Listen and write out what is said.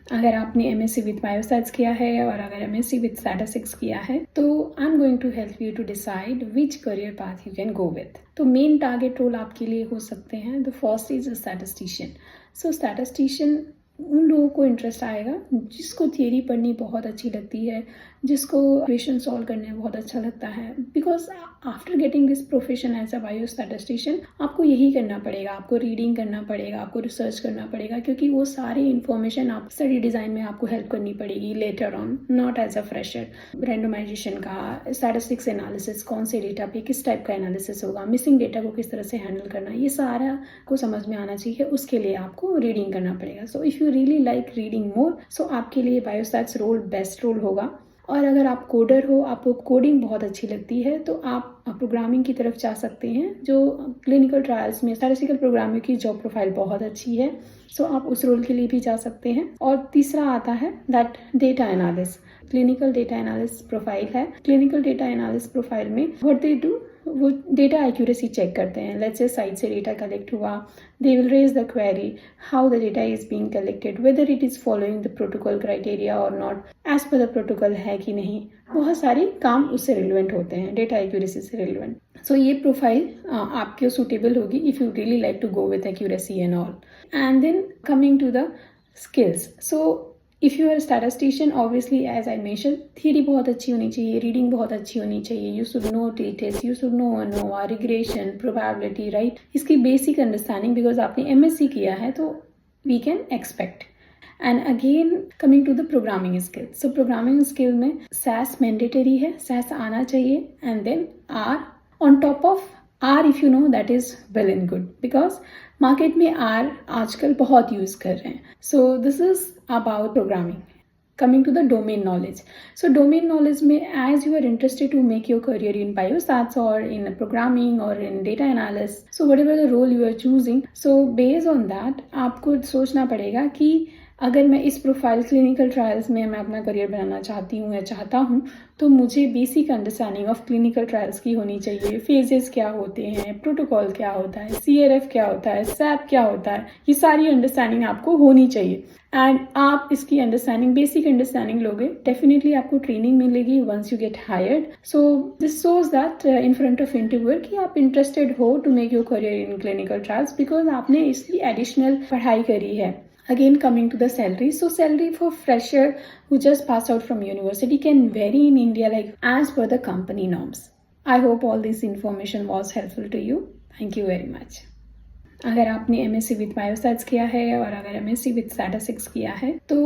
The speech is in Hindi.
अगर आपने एमएससी विद बायोस्टैट्स किया है और अगर एमएससी विद स्टैटिस्टिक्स किया है तो I am going to help you to decide which career path you can go with. तो मेन टारगेट रोल आपके लिए हो सकते हैं। The first is a statistician. So statistician उन लोगों को इंटरेस्ट आएगा जिसको थियरी पढ़नी बहुत अच्छी लगती है, जिसको क्वेश्चन सॉल्व करने में बहुत अच्छा लगता है। Because after getting this profession as a biostatistician आपको यही करना पड़ेगा, आपको रीडिंग करना पड़ेगा, आपको रिसर्च करना पड़ेगा, क्योंकि वो सारी इन्फॉर्मेशन आप स्टडी डिज़ाइन में आपको हेल्प करनी पड़ेगी later on, not as a fresher. Randomisation का, स्टैटिस्टिक्स एनालिसिस, कौन से डेटा पे किस टाइप का एनालिसिस होगा, मिसिंग डेटा को किस तरह से हैंडल करना, ये सारा को समझ में आना चाहिए। उसके लिए आपको रीडिंग करना पड़ेगा। So if you really like reading more, so आपके लिए बायोस्टैट्स रोल बेस्ट रोल होगा। और अगर आप कोडर हो, आपको कोडिंग बहुत अच्छी लगती है, तो आप प्रोग्रामिंग की तरफ जा सकते हैं, जो क्लिनिकल ट्रायल्स में स्टैटिस्टिकल प्रोग्रामिंग की जॉब प्रोफाइल बहुत अच्छी है। सो आप उस रोल के लिए भी जा सकते हैं। और तीसरा आता है that data analyst, clinical data analyst profile है। क्लिनिकल डेटा एनालिस्ट प्रोफाइल में व्हाट दे डू, वो डेटा एक्यूरेसी चेक करते हैं। लेट्स से साइट से डेटा कलेक्ट हुआ, they will raise the query how the data is being collected, whether it is following the protocol criteria और not, as per the protocol है कि नहीं। बहुत सारे काम उससे रिलेवेंट होते हैं, डेटा एक्यूरेसी से रिलेवेंट। सो ये प्रोफाइल आपके सूटेबल होगी if you really like to go with accuracy and all. And then coming to the skills, so if you are statistician, obviously as I mention, theory बहुत अच्छी होनी चाहिए, रीडिंग बहुत अच्छी होनी चाहिए, you should know details, you should know ANOVA, regression, probability, right. इसकी बेसिक अंडरस्टैंडिंग, बिकॉज आपने एमएससी किया है तो we can expect. And again coming to the programming skill, so programming skill में SAS मैंडेटरी है, SAS आना चाहिए। And then R on top of R, if you know, that is well and good, because market में R आजकल बहुत यूज़ कर रहे हैं। So this is about programming. Coming to the domain knowledge, so domain knowledge में as you are interested to make your career in biostats or in programming or in data analysis, so whatever the role you are choosing, so based on that आपको सोचना पड़ेगा कि अगर मैं इस प्रोफाइल क्लिनिकल ट्रायल्स में मैं अपना करियर बनाना चाहती हूँ या चाहता हूँ, तो मुझे basic understanding of clinical trials की होनी चाहिए। फेजेस क्या होते हैं, प्रोटोकॉल क्या होता है, CRF क्या होता है, SAP क्या होता है, ये सारी अंडरस्टैंडिंग आपको होनी चाहिए। एंड आप इसकी अंडरस्टैंडिंग, बेसिक अंडरस्टैंडिंग लोगे, डेफिनेटली आपको ट्रेनिंग मिलेगी once you get hired. So this shows that in front of interviewer कि आप इंटरेस्टेड हो to make your career in clinical trials, because आपने इसकी एडिशनल पढ़ाई करी है। Again, coming to the salary, so salary for fresher who just passed out from university can vary in India like as per the company norms. I hope all this information was helpful to you. Thank you very much. अगर आपने एमएससी विद बायोस्टैट्स किया है और अगर एमएससी विद स्टैटिस्टिक्स किया है तो